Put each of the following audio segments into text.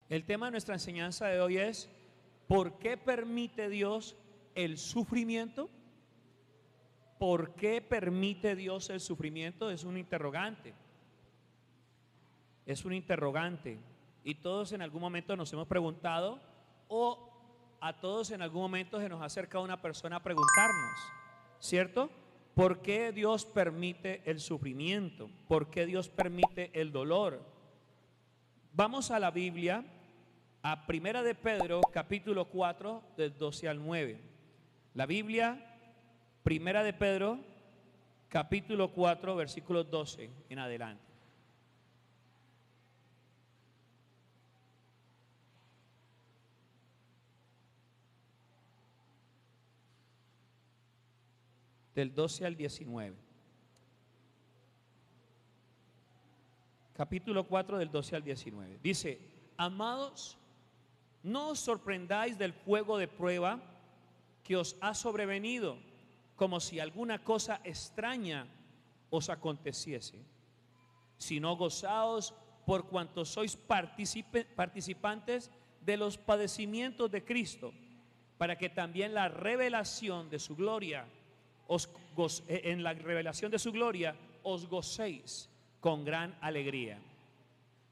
El tema de nuestra enseñanza de hoy es: ¿por qué permite Dios el sufrimiento? ¿Por qué permite Dios el sufrimiento? Es un interrogante. Es un interrogante. Y todos en algún momento nos hemos preguntado, o a todos en algún momento se nos acerca una persona a preguntarnos, ¿cierto? ¿Por qué Dios permite el sufrimiento? ¿Por qué Dios permite el dolor? Vamos a la Biblia, a Primera de Pedro, capítulo 4, del 12 al 9. La Biblia, Primera de Pedro, capítulo 4, versículos 12 en adelante. Del 12 al 19. Capítulo 4, del 12 al 19. Dice: amados, no os sorprendáis del fuego de prueba que os ha sobrevenido, como si alguna cosa extraña os aconteciese, sino gozaos por cuanto sois participantes de los padecimientos de Cristo, para que también la revelación de su gloria en la revelación de su gloria os gocéis con gran alegría.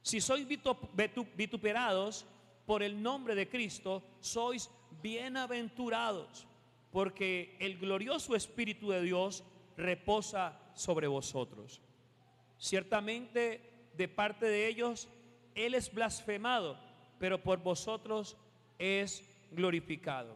Si sois vituperados por el nombre de Cristo, sois bienaventurados, porque el glorioso Espíritu de Dios reposa sobre vosotros. Ciertamente de parte de ellos Él es blasfemado, pero por vosotros es glorificado.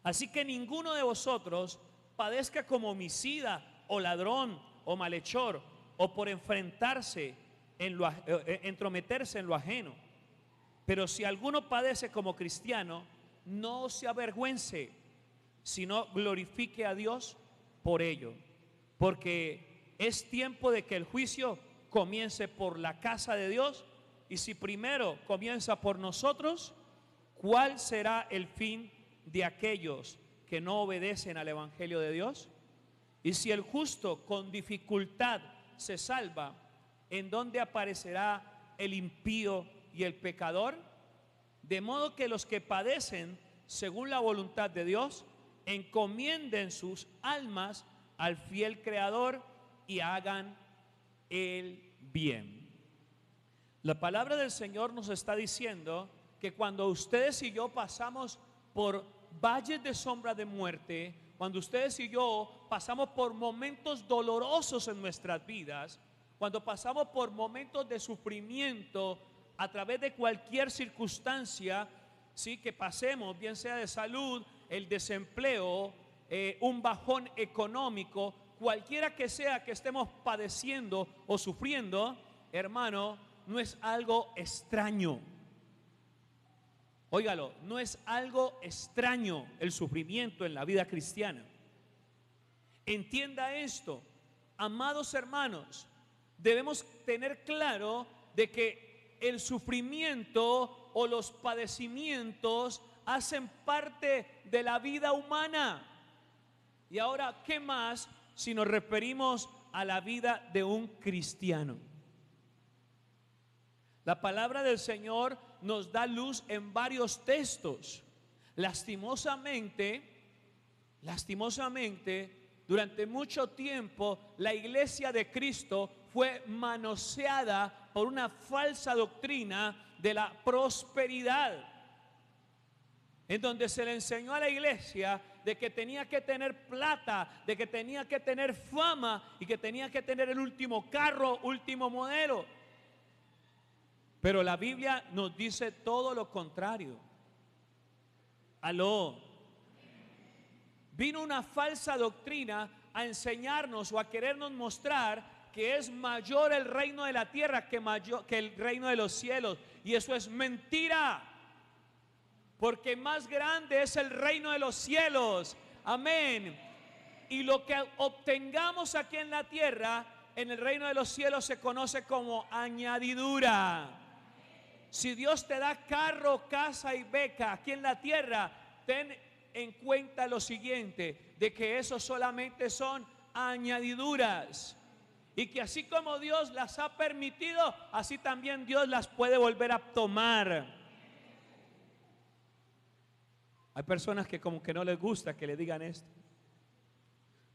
Así que ninguno de vosotros padezca como homicida o ladrón o malhechor, o por entrometerse en lo ajeno. Pero si alguno padece como cristiano, no se avergüence, sino glorifique a Dios por ello, porque es tiempo de que el juicio comience por la casa de Dios. Y si primero comienza por nosotros, ¿cuál será el fin de aquellos que no obedecen al Evangelio de Dios? Y si el justo con dificultad se salva, ¿en dónde aparecerá el impío y el pecador? De modo que los que padecen según la voluntad de Dios encomienden sus almas al fiel Creador y hagan el bien. La palabra del Señor nos está diciendo que cuando ustedes y yo pasamos por valles de sombra de muerte, cuando ustedes y yo pasamos por momentos dolorosos en nuestras vidas, cuando pasamos por momentos de sufrimiento a través de cualquier circunstancia, sí, que pasemos, bien sea de salud, el desempleo, un bajón económico, cualquiera que sea que estemos padeciendo o sufriendo, hermano, no es algo extraño. Óigalo, no es algo extraño el sufrimiento en la vida cristiana. Entienda esto, amados hermanos, debemos tener claro de que el sufrimiento o los padecimientos hacen parte de la vida humana. Y ahora, ¿qué más si nos referimos a la vida de un cristiano? La palabra del Señor nos da luz en varios textos. Lastimosamente, durante mucho tiempo la iglesia de Cristo fue manoseada por una falsa doctrina de la prosperidad, en donde se le enseñó a la iglesia de que tenía que tener plata, de que tenía que tener fama y que tenía que tener el último carro, último modelo. Pero la Biblia nos dice todo lo contrario. Aló. Vino una falsa doctrina a enseñarnos o a querernos mostrar que es mayor el reino de la tierra que el reino de los cielos. Y eso es mentira. Porque más grande es el reino de los cielos. Amén. Y lo que obtengamos aquí en la tierra, en el reino de los cielos se conoce como añadidura. Si Dios te da carro, casa y beca aquí en la tierra, ten en cuenta lo siguiente, de que eso solamente son añadiduras. Y que así como Dios las ha permitido, así también Dios las puede volver a tomar. Hay personas que como que no les gusta que le digan esto.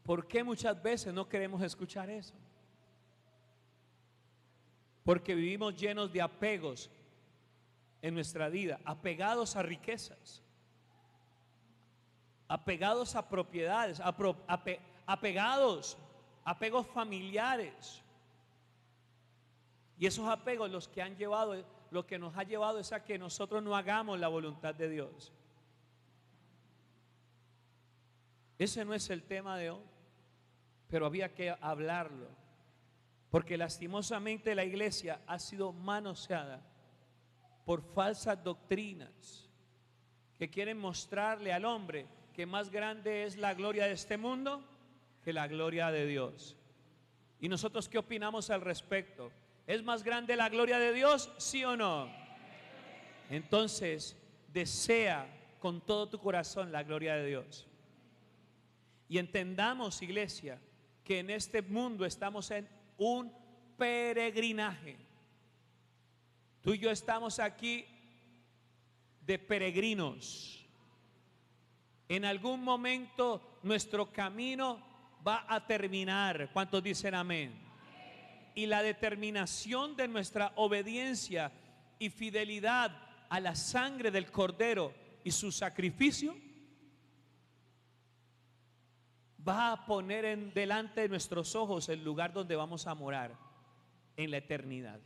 ¿Por qué muchas veces no queremos escuchar eso? Porque vivimos llenos de apegos en nuestra vida, apegados a riquezas, apegados a propiedades, apegos familiares. Y esos apegos lo que nos ha llevado es a que nosotros no hagamos la voluntad de Dios. Ese no es el tema de hoy, pero había que hablarlo, porque lastimosamente la iglesia ha sido manoseada por falsas doctrinas que quieren mostrarle al hombre que más grande es la gloria de este mundo que la gloria de Dios. ¿Y nosotros qué opinamos al respecto? ¿Es más grande la gloria de Dios, sí o no? Entonces, desea con todo tu corazón la gloria de Dios. Y entendamos, iglesia, que en este mundo estamos en un peregrinaje. Tú y yo estamos aquí de peregrinos. En algún momento nuestro camino va a terminar. ¿Cuántos dicen amén? Y la determinación de nuestra obediencia y fidelidad a la sangre del Cordero y su sacrificio va a poner delante de nuestros ojos el lugar donde vamos a morar en la eternidad.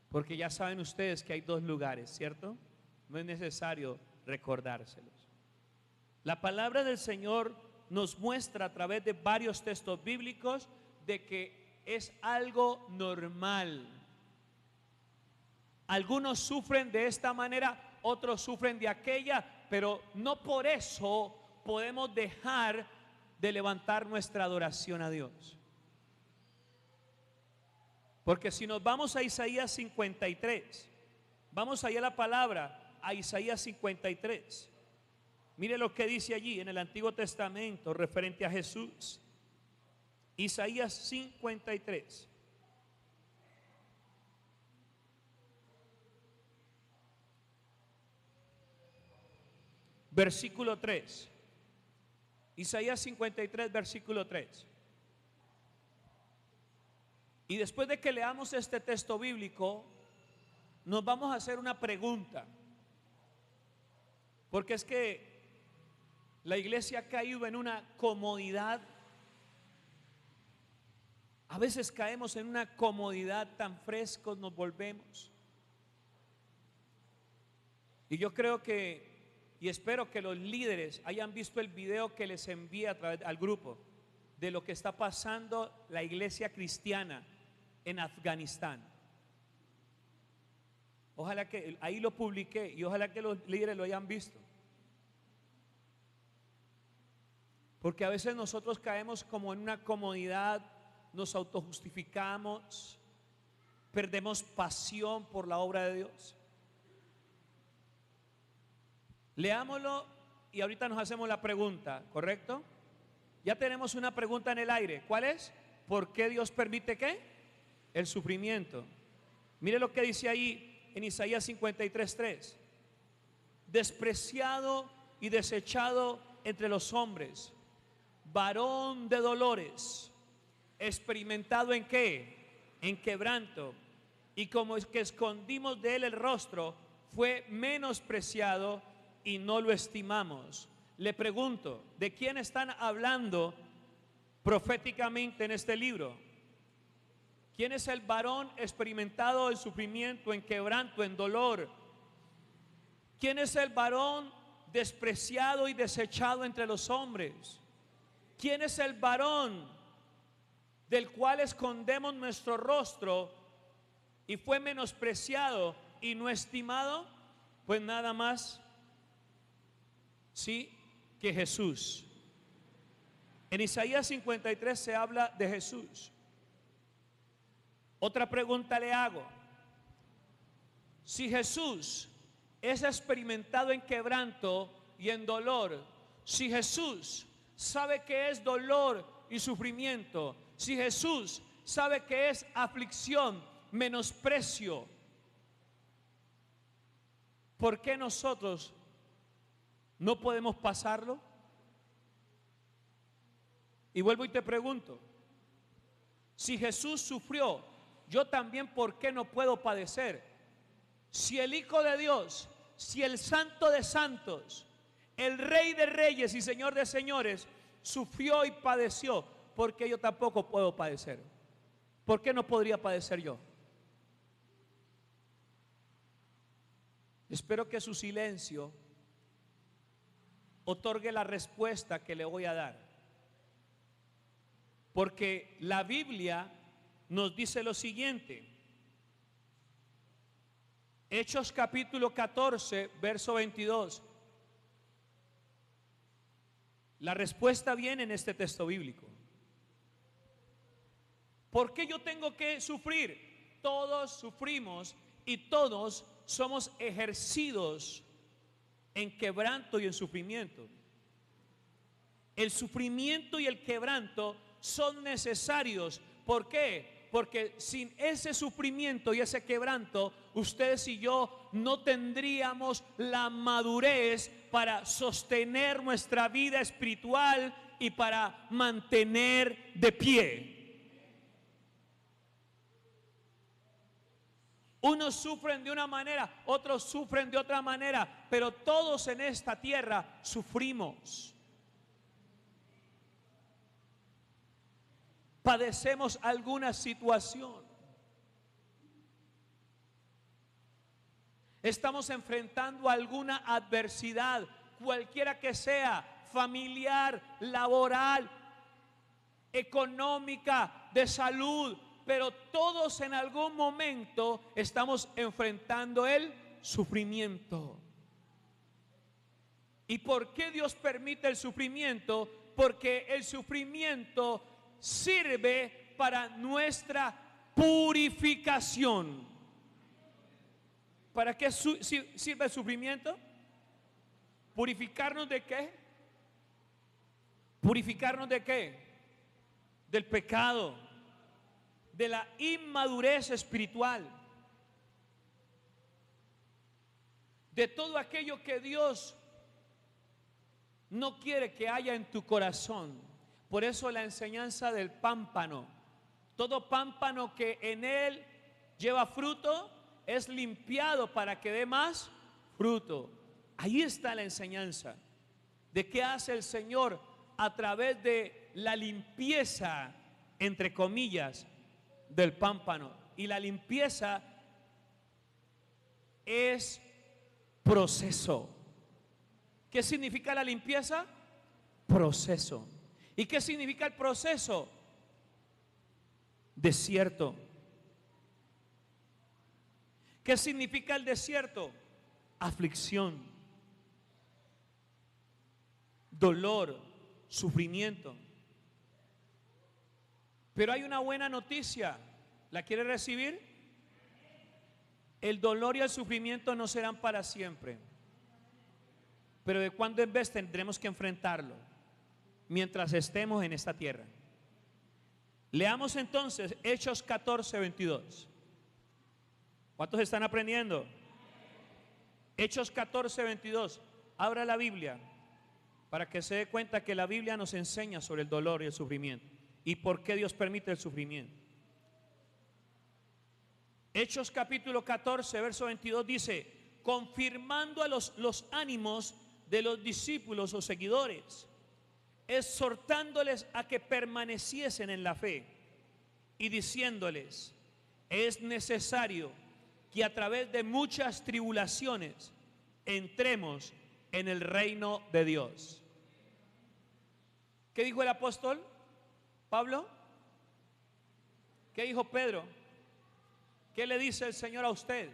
Porque ya saben ustedes que hay dos lugares, ¿cierto? No es necesario recordárselos. La palabra del Señor nos muestra a través de varios textos bíblicos de que es algo normal. Algunos sufren de esta manera, otros sufren de aquella, pero no por eso podemos dejar de levantar nuestra adoración a Dios. Porque si nos vamos a Isaías 53, vamos allá a la palabra, a Isaías 53. Mire lo que dice allí en el Antiguo Testamento referente a Jesús. Isaías 53. Versículo 3. Isaías 53, versículo 3. Y después de que leamos este texto bíblico, nos vamos a hacer una pregunta. Porque es que la iglesia ha caído en una comodidad. A veces caemos en una comodidad, tan frescos nos volvemos. Y yo creo que, y espero que los líderes hayan visto el video que les envié a través al grupo de lo que está pasando la iglesia cristiana en Afganistán. Ojalá que ahí lo publiqué y ojalá que los líderes lo hayan visto. Porque a veces nosotros caemos como en una comodidad, nos autojustificamos, perdemos pasión por la obra de Dios. Leámoslo y ahorita nos hacemos la pregunta, ¿correcto? Ya tenemos una pregunta en el aire. ¿Cuál es? ¿Por qué Dios permite qué? El sufrimiento. Mire lo que dice ahí en Isaías 53:3. Despreciado y desechado entre los hombres, varón de dolores, experimentado en qué? En quebranto, y como es que escondimos de él el rostro, fue menospreciado y no lo estimamos. Le pregunto, ¿de quién están hablando proféticamente en este libro? ¿Quién es el varón experimentado en sufrimiento, en quebranto, en dolor? ¿Quién es el varón despreciado y desechado entre los hombres? ¿Quién es el varón del cual escondemos nuestro rostro y fue menospreciado y no estimado? Pues nada más, sí, que Jesús. En Isaías 53 se habla de Jesús. Otra pregunta le hago. Si Jesús es experimentado en quebranto y en dolor, si Jesús sabe que es dolor y sufrimiento, si Jesús sabe que es aflicción, menosprecio, ¿por qué nosotros no podemos pasarlo? Y vuelvo y te pregunto, si Jesús sufrió, yo también, ¿por qué no puedo padecer? Si el Hijo de Dios, si el Santo de Santos, el Rey de Reyes y Señor de Señores sufrió y padeció, ¿por qué yo tampoco puedo padecer? ¿Por qué no podría padecer yo? Espero que su silencio otorgue la respuesta que le voy a dar, porque la Biblia nos dice lo siguiente. Hechos capítulo 14, verso 22. La respuesta viene en este texto bíblico. ¿Por qué yo tengo que sufrir? Todos sufrimos y todos somos ejercidos en quebranto y en sufrimiento. El sufrimiento y el quebranto son necesarios. ¿Por qué? Porque sin ese sufrimiento y ese quebranto, ustedes y yo no tendríamos la madurez para sostener nuestra vida espiritual y para mantener de pie. Unos sufren de una manera, otros sufren de otra manera, pero todos en esta tierra sufrimos. Padecemos alguna situación. Estamos enfrentando alguna adversidad, cualquiera que sea, familiar, laboral, económica, de salud, pero todos en algún momento estamos enfrentando el sufrimiento. ¿Y por qué Dios permite el sufrimiento? Porque el sufrimiento sirve para nuestra purificación. ¿Para qué sirve el sufrimiento? ¿Purificarnos de qué? ¿Purificarnos de qué? Del pecado, de la inmadurez espiritual, de todo aquello que Dios no quiere que haya en tu corazón. Por eso la enseñanza del pámpano. Todo pámpano que en él lleva fruto es limpiado para que dé más fruto. Ahí está la enseñanza de qué hace el Señor a través de la limpieza, entre comillas, del pámpano. Y la limpieza es proceso. ¿Qué significa la limpieza? Proceso. ¿Y qué significa el proceso? Desierto. ¿Qué significa el desierto? Aflicción, dolor, sufrimiento. Pero hay una buena noticia. ¿La quiere recibir? El dolor y el sufrimiento no serán para siempre, pero de cuando en vez tendremos que enfrentarlo mientras estemos en esta tierra. Leamos entonces Hechos 14, 22. ¿Cuántos están aprendiendo? Hechos 14, 22. Abra la Biblia para que se dé cuenta que la Biblia nos enseña sobre el dolor y el sufrimiento y por qué Dios permite el sufrimiento. Hechos capítulo 14, verso 22 dice: confirmando a los ánimos de los discípulos o seguidores, exhortándoles a que permaneciesen en la fe y diciéndoles: es necesario que a través de muchas tribulaciones entremos en el reino de Dios. ¿Qué dijo el apóstol Pablo? ¿Qué dijo Pedro? ¿Qué le dice el Señor a usted?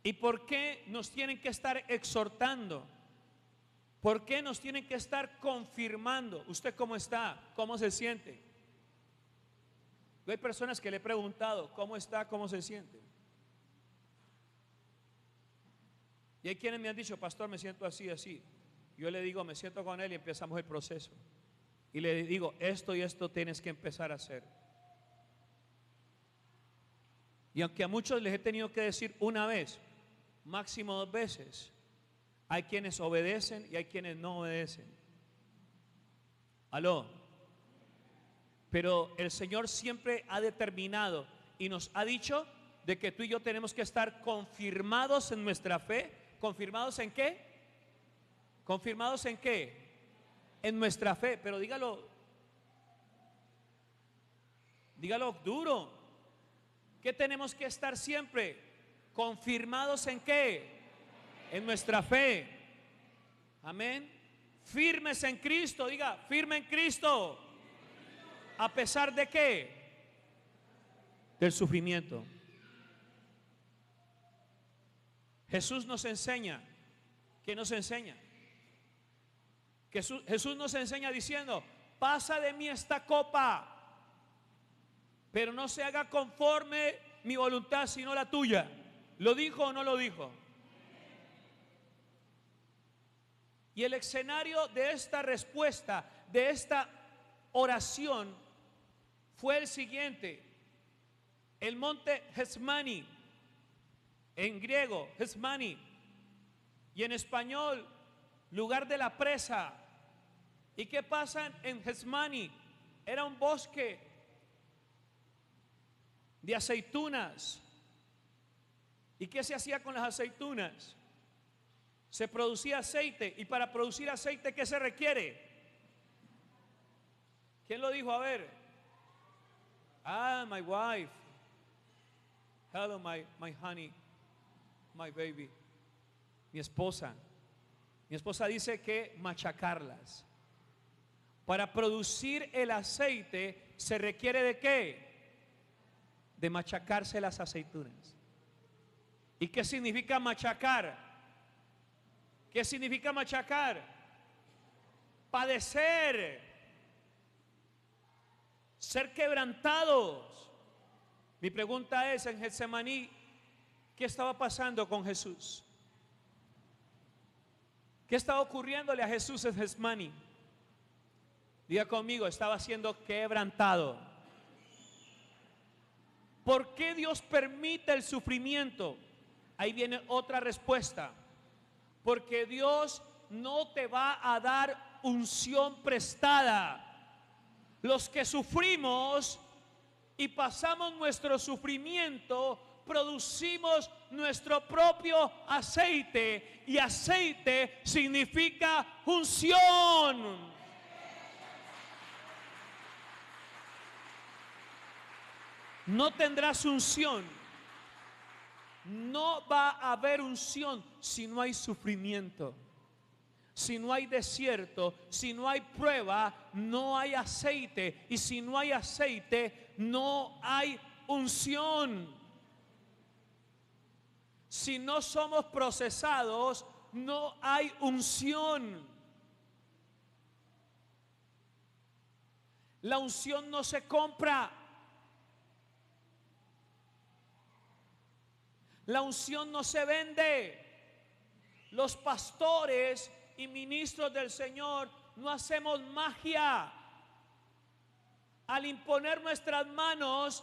¿Y por qué nos tienen que estar exhortando? ¿Por qué nos tienen que estar confirmando? ¿Usted cómo está? ¿Cómo se siente? Hay personas que le he preguntado ¿cómo está? ¿Cómo se siente? Y hay quienes me han dicho: pastor, me siento así, así. yo le digo, me siento con él y empezamos el proceso. Y le digo, esto y esto tienes que empezar a hacer. Y aunque a muchos les he tenido que decir una vez, máximo 2 veces, hay quienes obedecen y hay quienes no obedecen. Aló. Pero el Señor siempre ha determinado y nos ha dicho de que tú y yo tenemos que estar confirmados en nuestra fe. ¿Confirmados en qué? ¿Confirmados en qué? En nuestra fe. Pero dígalo duro. ¿Qué tenemos que estar siempre? ¿Confirmados en qué? En nuestra fe. Amén. Firmes en Cristo. Diga, firme en Cristo. ¿A pesar de qué? Del sufrimiento. Jesús nos enseña. ¿Qué nos enseña? Jesús nos enseña diciendo, pasa de mí esta copa, pero no se haga conforme mi voluntad, sino la tuya. ¿Lo dijo o no lo dijo? Y el escenario de esta respuesta, de esta oración, fue el siguiente: el monte Getsemaní, en griego Getsemaní, y en español lugar de la presa. ¿Y qué pasa en Getsemaní? Era un bosque de aceitunas. ¿Y qué se hacía con las aceitunas? Se producía aceite. Y para producir aceite, ¿qué se requiere? ¿Quién lo dijo? A ver. My wife. Hello, my honey, my baby. Mi esposa. Mi esposa dice que machacarlas. Para producir el aceite se requiere ¿de qué? De machacarse las aceitunas. ¿Y qué significa machacar? ¿Qué significa machacar? Padecer, ser quebrantados. Mi pregunta es, en Getsemaní, ¿qué estaba pasando con Jesús? ¿Qué estaba ocurriéndole a Jesús en Getsemaní? Diga conmigo, estaba siendo quebrantado. ¿Por qué Dios permite el sufrimiento? Ahí viene otra respuesta. Porque Dios no te va a dar unción prestada. Los que sufrimos y pasamos nuestro sufrimiento, producimos nuestro propio aceite. Y aceite significa unción. No tendrás unción. No va a haber unción si no hay sufrimiento, si no hay desierto, si no hay prueba, no hay aceite. Y si no hay aceite, no hay unción. Si no somos procesados, no hay unción. La unción no se compra. La unción no se vende. Los pastores y ministros del Señor no hacemos magia. Al imponer nuestras manos,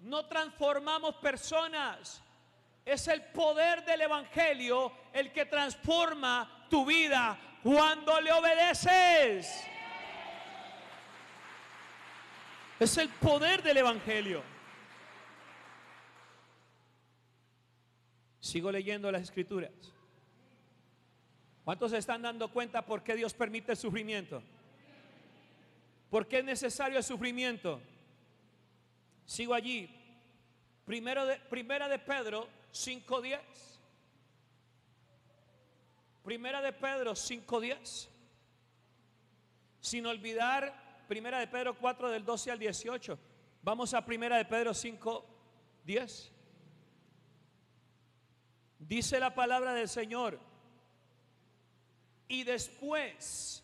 no transformamos personas. Es el poder del Evangelio el que transforma tu vida cuando le obedeces. Es el poder del Evangelio. Sigo leyendo las Escrituras. ¿Cuántos se están dando cuenta por qué Dios permite el sufrimiento? ¿Por qué es necesario el sufrimiento? Sigo allí. Primera de Pedro 5:10. Primera de Pedro 5:10. Sin olvidar Primera de Pedro 4 del 12 al 18. Vamos a Primera de Pedro 5:10. Dice la palabra del Señor: y después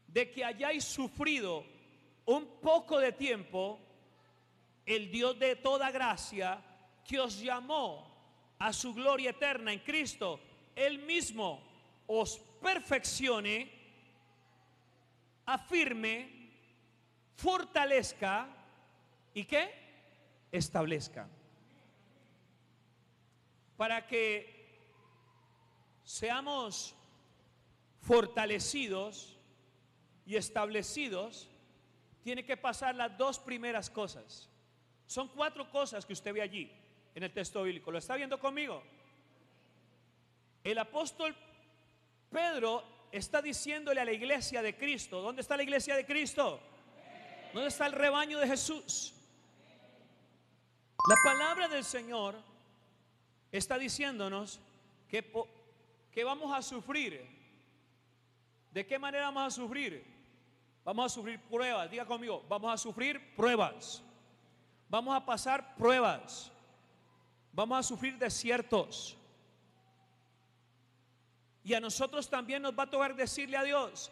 de que hayáis sufrido un poco de tiempo, el Dios de toda gracia, que os llamó a su gloria eterna en Cristo, Él mismo os perfeccione, afirme, fortalezca y ¿qué? Establezca. Para que seamos fortalecidos y establecidos, tiene que pasar las dos primeras cosas. Son 4 cosas que usted ve allí en el texto bíblico. ¿Lo está viendo conmigo? El apóstol Pedro está diciéndole a la iglesia de Cristo. ¿Dónde está la iglesia de Cristo? ¿Dónde está el rebaño de Jesús? La palabra del Señor está diciéndonos que vamos a sufrir. ¿De qué manera vamos a sufrir? Vamos a sufrir pruebas. Diga conmigo, vamos a sufrir pruebas. Vamos a pasar pruebas. Vamos a sufrir desiertos. Y a nosotros también nos va a tocar decirle a Dios: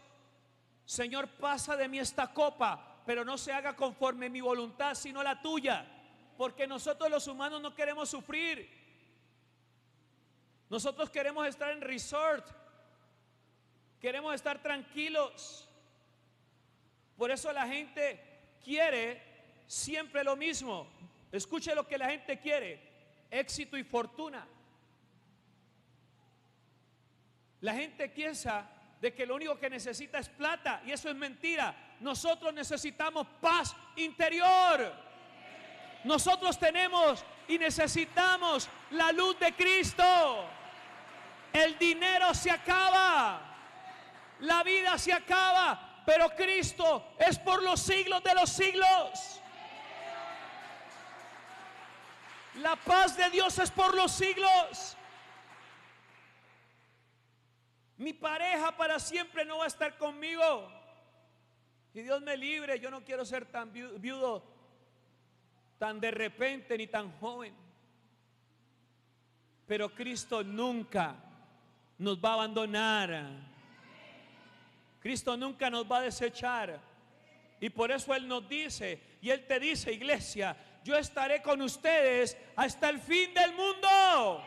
Señor, pasa de mí esta copa, pero no se haga conforme mi voluntad, sino la tuya. Porque nosotros los humanos no queremos sufrir. Nosotros queremos estar en resort. Queremos estar tranquilos. Por eso la gente quiere siempre lo mismo. Escuche lo que la gente quiere: éxito y fortuna. La gente piensa de que lo único que necesita es plata, y eso es mentira. Nosotros necesitamos paz interior. Nosotros tenemos y necesitamos la luz de Cristo. El dinero se acaba, la vida se acaba, pero Cristo es por los siglos de los siglos. La paz de Dios es por los siglos. Mi pareja para siempre no va a estar conmigo. Y Dios me libre, yo no quiero ser tan viudo tan de repente ni tan joven. Pero Cristo nunca nos va a abandonar. Cristo nunca nos va a desechar. Y por eso Él nos dice, y Él te dice, iglesia: yo estaré con ustedes hasta el fin del mundo.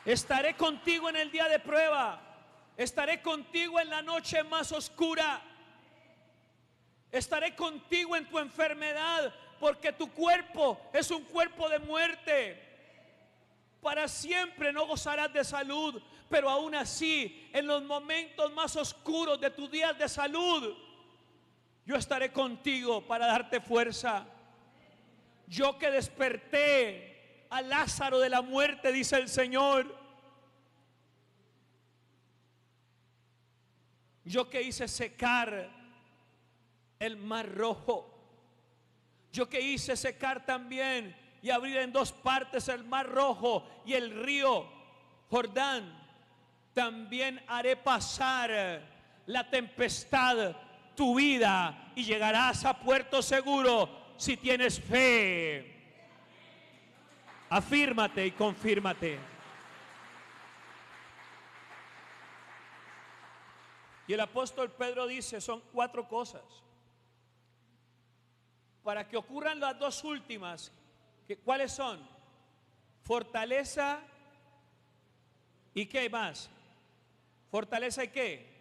Estaré contigo en el día de prueba. Estaré contigo en la noche más oscura. Estaré contigo en tu enfermedad, porque tu cuerpo es un cuerpo de muerte. Para siempre no gozarás de salud, pero aún así, en los momentos más oscuros de tus días de salud, yo estaré contigo para darte fuerza. Yo que desperté a Lázaro de la muerte, dice el Señor. Yo que hice secar el mar rojo. Yo que hice secar también y abrir en 2 partes el mar rojo y el río Jordán. También haré pasar la tempestad tu vida y llegarás a puerto seguro si tienes fe. Afírmate y confírmate. Y el apóstol Pedro dice, son 4 cosas. Para que ocurran las 2 últimas, ¿cuáles son? Fortaleza y ¿qué más? Fortaleza y ¿qué?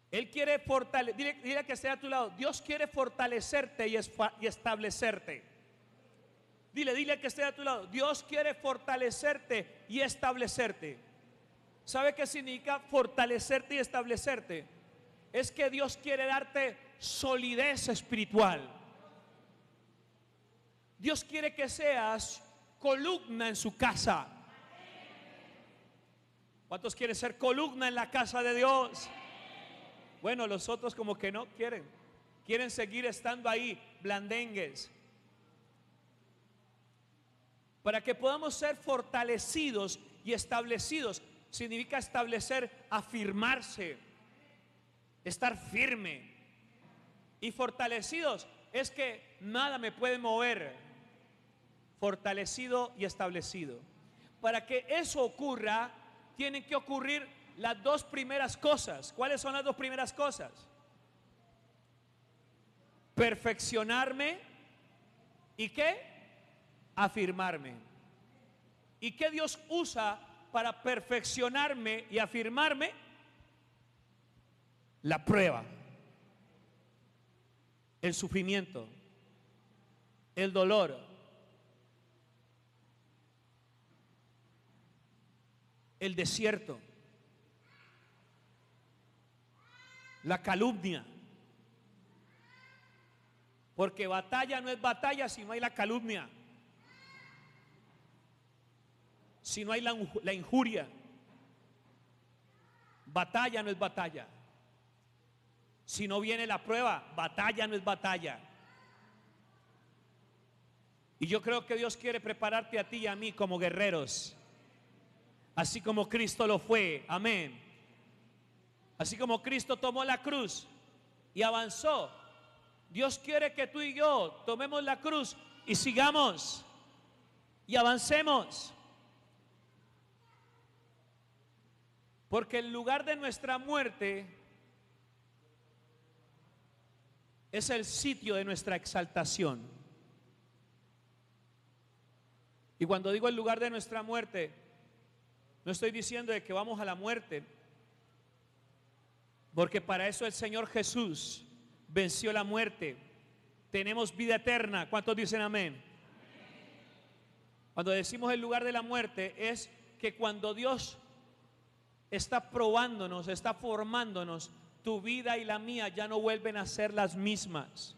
Él quiere fortalecer, dile que esté a tu lado, Dios quiere fortalecerte y establecerte. Dile que esté a tu lado, Dios quiere fortalecerte y establecerte. ¿Sabe qué significa fortalecerte y establecerte? Es que Dios quiere darte solidez espiritual. Dios quiere que seas columna en su casa. ¿Cuántos quieren ser columna en la casa de Dios? Bueno, los otros como que no quieren seguir estando ahí, blandengues. Para que podamos ser fortalecidos y establecidos, significa establecer, afirmarse, estar firme. Y fortalecidos es que nada me puede mover. Fortalecido y establecido. Para que eso ocurra, tienen que ocurrir las 2 primeras cosas. ¿Cuáles son las 2 primeras cosas? Perfeccionarme y ¿qué? afirmarme. ¿Y qué Dios usa para perfeccionarme y afirmarme? La prueba, el sufrimiento, el dolor, el desierto, la calumnia. Porque batalla no es batalla si no hay la calumnia, si no hay la injuria. Batalla no es batalla. Si no viene la prueba, batalla no es batalla. Y yo creo que Dios quiere prepararte a ti y a mí como guerreros, así como Cristo lo fue. Amén. Así como Cristo tomó la cruz y avanzó, Dios quiere que tú y yo tomemos la cruz y sigamos y avancemos. Porque el lugar de nuestra muerte es el sitio de nuestra exaltación. Y cuando digo el lugar de nuestra muerte, no estoy diciendo de que vamos a la muerte, porque para eso el Señor Jesús venció la muerte. Tenemos vida eterna. ¿Cuántos dicen amén? Cuando decimos el lugar de la muerte, es que cuando Dios está probándonos, está formándonos, tu vida y la mía ya no vuelven a ser las mismas.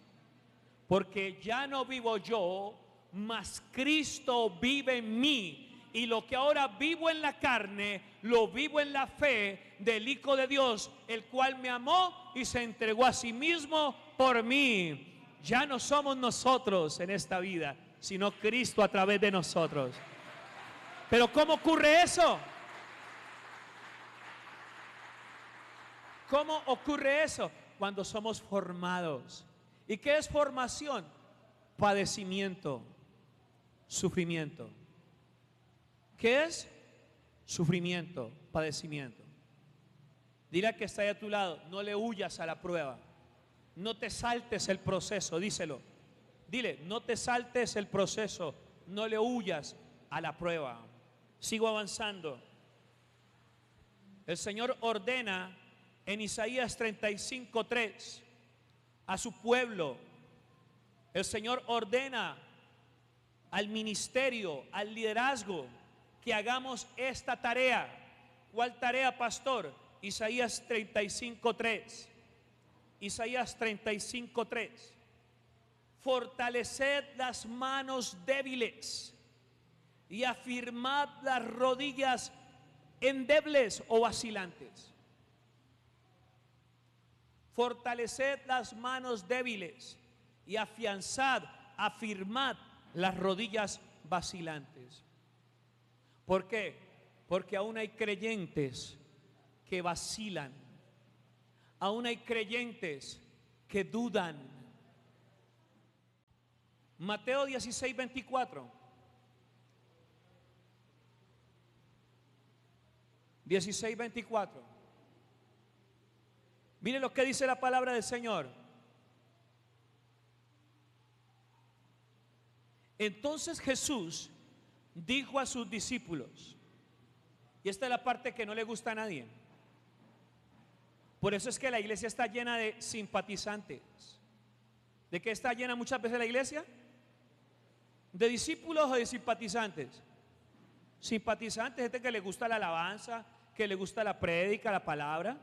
Porque ya no vivo yo, mas Cristo vive en mí. Y lo que ahora vivo en la carne, lo vivo en la fe del Hijo de Dios, el cual me amó y se entregó a sí mismo por mí. Ya no somos nosotros en esta vida, sino Cristo a través de nosotros. Pero ¿cómo ocurre eso? ¿Cómo ocurre eso? Cuando somos formados. ¿Y qué es formación? Padecimiento, sufrimiento. ¿Qué es? Sufrimiento, padecimiento. Dile al que está ahí a tu lado, no le huyas a la prueba. No te saltes el proceso, díselo. Dile, no te saltes el proceso, no le huyas a la prueba. Sigo avanzando. El Señor ordena en Isaías 35:3 a su pueblo. El Señor ordena al ministerio, al liderazgo, que hagamos esta tarea. ¿Cuál tarea, pastor? Isaías 35:3. Isaías 35:3. Fortaleced las manos débiles y afirmad las rodillas endebles o vacilantes. Fortaleced las manos débiles y afianzad, afirmad las rodillas vacilantes. ¿Por qué? Porque aún hay creyentes que vacilan, aún hay creyentes que dudan. Mateo 16:24. 16:24. Mire lo que dice la palabra del Señor. Entonces Jesús dijo a sus discípulos, y esta es la parte que no le gusta a nadie. Por eso es que la iglesia está llena de simpatizantes. ¿De qué está llena muchas veces la iglesia? ¿De discípulos o de simpatizantes? Simpatizantes, gente que le gusta la alabanza, que le gusta la prédica, la palabra.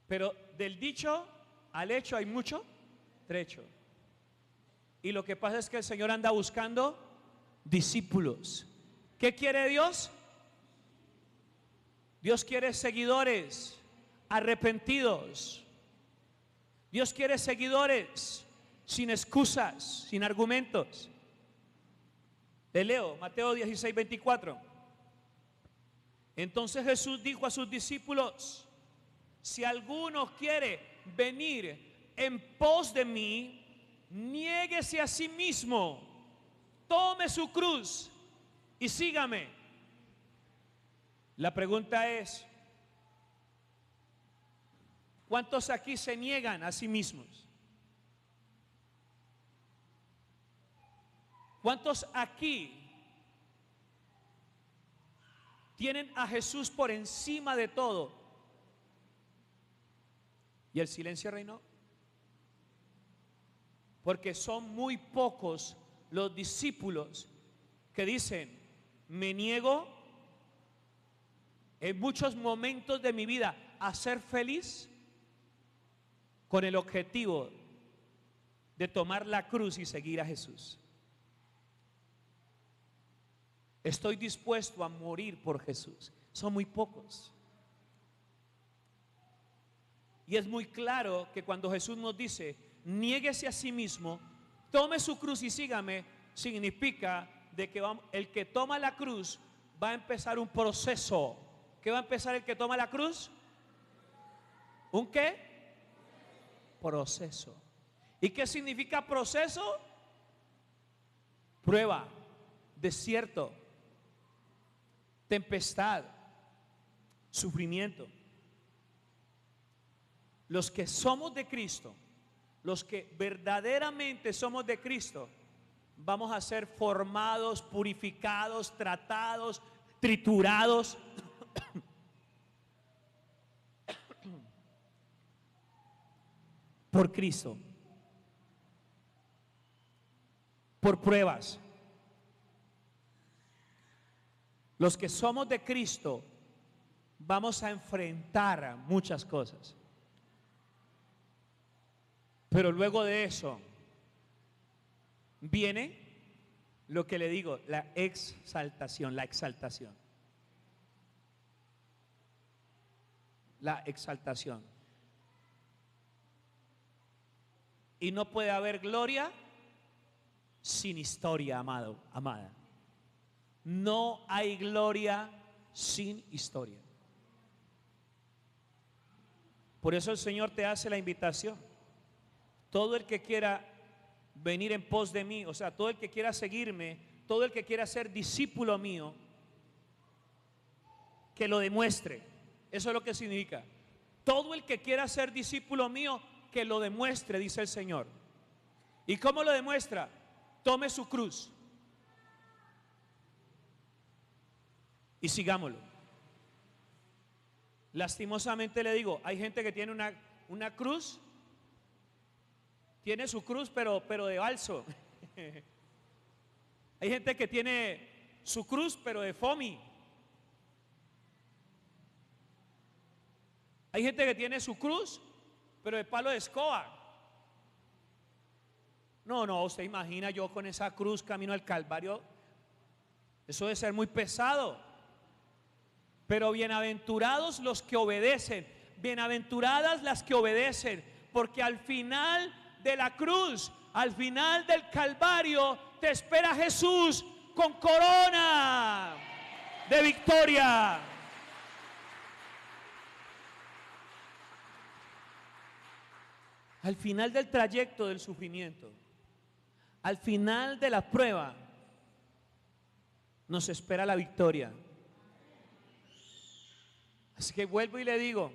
Pero del dicho al hecho hay mucho trecho. Y lo que pasa es que el Señor anda buscando discípulos. ¿Qué quiere Dios? Dios quiere seguidores arrepentidos. Dios quiere seguidores sin excusas, sin argumentos. Te leo Mateo 16:24. Entonces Jesús dijo a sus discípulos: si alguno quiere venir en pos de mí, niéguese a sí mismo, tome su cruz y sígame. La pregunta es, ¿cuántos aquí se niegan a sí mismos? ¿Cuántos aquí tienen a Jesús por encima de todo? ¿Y el silencio reinó? Porque son muy pocos los discípulos que dicen: me niego en muchos momentos de mi vida a ser feliz con el objetivo de tomar la cruz y seguir a Jesús. Estoy dispuesto a morir por Jesús. Son muy pocos. Y es muy claro que cuando Jesús nos dice: niéguese a sí mismo, tome su cruz y sígame, significa de que el que toma la cruz va a empezar un proceso. ¿Qué va a empezar el que toma la cruz? ¿Un qué? Proceso. ¿Y qué significa proceso? Prueba, desierto, tempestad, sufrimiento. Los que somos de Cristo, los que verdaderamente somos de Cristo, vamos a ser formados, purificados, tratados, triturados por Cristo, por pruebas. Los que somos de Cristo vamos a enfrentar muchas cosas, pero luego de eso viene lo que le digo, la exaltación, la exaltación. La exaltación. Y no puede haber gloria sin historia, amado, amada. No hay gloria sin historia. Por eso el Señor te hace la invitación. Todo el que quiera venir en pos de mí, o sea, todo el que quiera seguirme, todo el que quiera ser discípulo mío, que lo demuestre. Eso es lo que significa. Todo el que quiera ser discípulo mío, que lo demuestre, dice el Señor. ¿Y cómo lo demuestra? Tome su cruz y sigámoslo. Lastimosamente le digo, hay gente que tiene una cruz, tiene su cruz pero de balso. Hay gente que tiene su cruz pero de foamy. Hay gente que tiene su cruz pero de palo de escoba. No, usted imagina yo con esa cruz camino al Calvario, eso debe ser muy pesado. Pero bienaventurados los que obedecen, bienaventuradas las que obedecen, porque al final de la cruz, al final del Calvario, te espera Jesús con corona de victoria. Al final del trayecto del sufrimiento, al final de la prueba, nos espera la victoria. Así que vuelvo y le digo,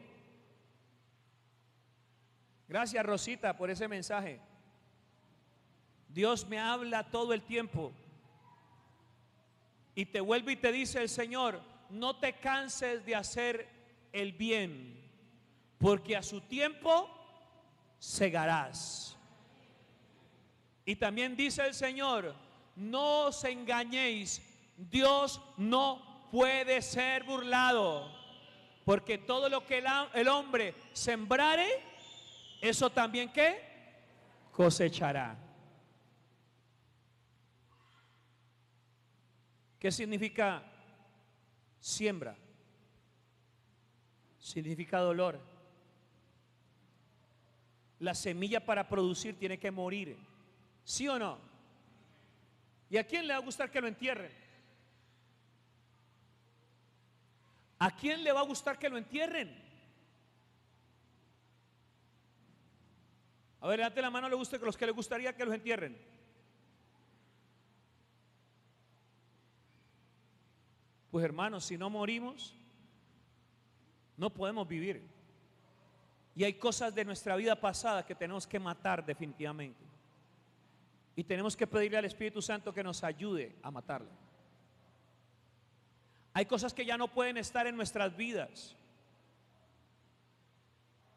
gracias Rosita por ese mensaje. Dios me habla todo el tiempo. Y te vuelve y te dice el Señor: no te canses de hacer el bien, porque a su tiempo segarás. Y también dice el Señor: no os engañéis, Dios no puede ser burlado, porque todo lo que el hombre sembrare, eso también ¿qué? Cosechará. ¿Qué significa siembra? Significa dolor. La semilla para producir tiene que morir, ¿sí o no? ¿Y a quién le va a gustar que lo entierren? ¿A quién le va a gustar que lo entierren? A ver, levante la mano, le gusta que los que le gustaría que los entierren. Pues hermanos, si no morimos, no podemos vivir. Y hay cosas de nuestra vida pasada que tenemos que matar definitivamente. Y tenemos que pedirle al Espíritu Santo que nos ayude a matarla. Hay cosas que ya no pueden estar en nuestras vidas.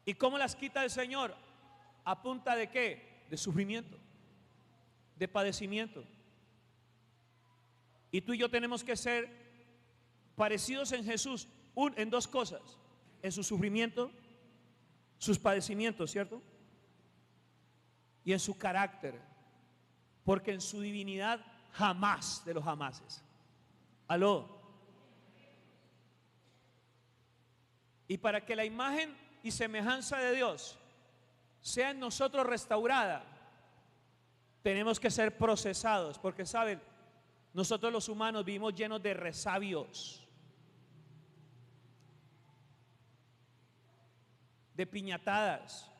¿Y cómo las quita el Señor? ¿A punta de qué? De sufrimiento, de padecimiento. Y tú y yo tenemos que ser parecidos en Jesús en dos cosas: en su sufrimiento, sus padecimientos, ¿cierto? Y en su carácter, porque en su divinidad jamás de los jamases. Aló. Y para que la imagen y semejanza de Dios sea en nosotros restaurada, tenemos que ser procesados, porque saben, nosotros los humanos vivimos llenos de resabios, de piñatadas.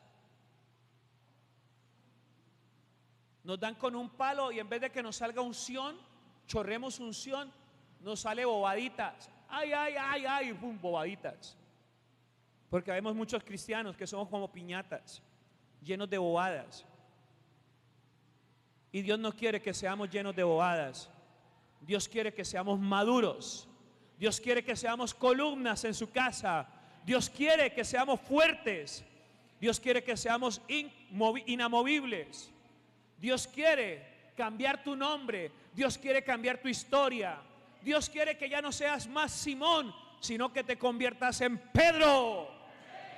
Nos dan con un palo y en vez de que nos salga unción, chorremos unción, nos sale bobaditas. Ay, ay, ay, ay, pum, bobaditas. Porque vemos muchos cristianos que somos como piñatas, llenos de bobadas. Y Dios no quiere que seamos llenos de bobadas. Dios quiere que seamos maduros. Dios quiere que seamos columnas en su casa. Dios quiere que seamos fuertes. Dios quiere que seamos inamovibles. Dios quiere cambiar tu nombre. Dios quiere cambiar tu historia. Dios quiere que ya no seas más Simón, sino que te conviertas en Pedro.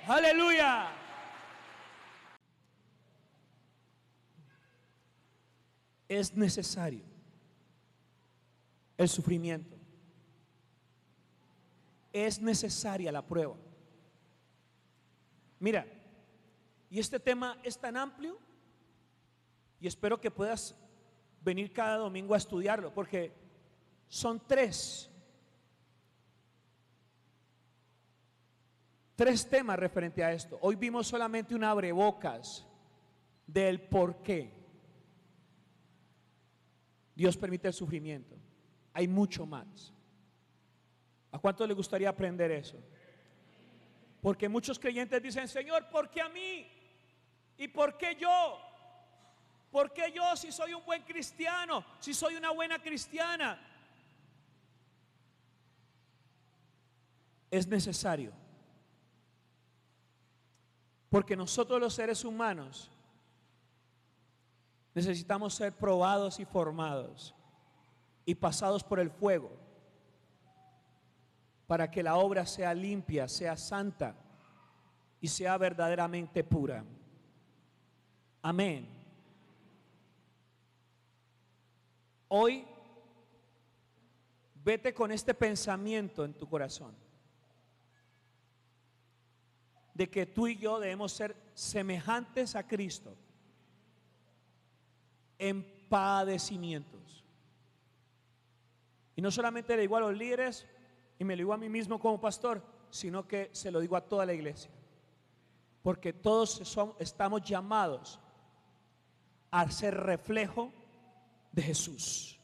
Aleluya. Es necesario el sufrimiento. Es necesaria la prueba. Mira, y este tema es tan amplio y espero que puedas venir cada domingo a estudiarlo, porque son tres temas referente a esto. Hoy vimos solamente un abrebocas del por qué Dios permite el sufrimiento. Hay mucho más. ¿A cuánto le gustaría aprender eso? Porque muchos creyentes dicen: Señor, ¿por qué a mí? ¿Y por qué yo? ¿Por qué yo si soy un buen cristiano? Si soy una buena cristiana. Es necesario. Porque nosotros los seres humanos necesitamos ser probados y formados y pasados por el fuego para que la obra sea limpia, sea santa y sea verdaderamente pura. Amén. Hoy vete con este pensamiento en tu corazón de que tú y yo debemos ser semejantes a Cristo en padecimientos. Y no solamente le digo a los líderes y me lo digo a mí mismo como pastor, sino que se lo digo a toda la iglesia, porque todos estamos llamados a ser reflejo de Jesús.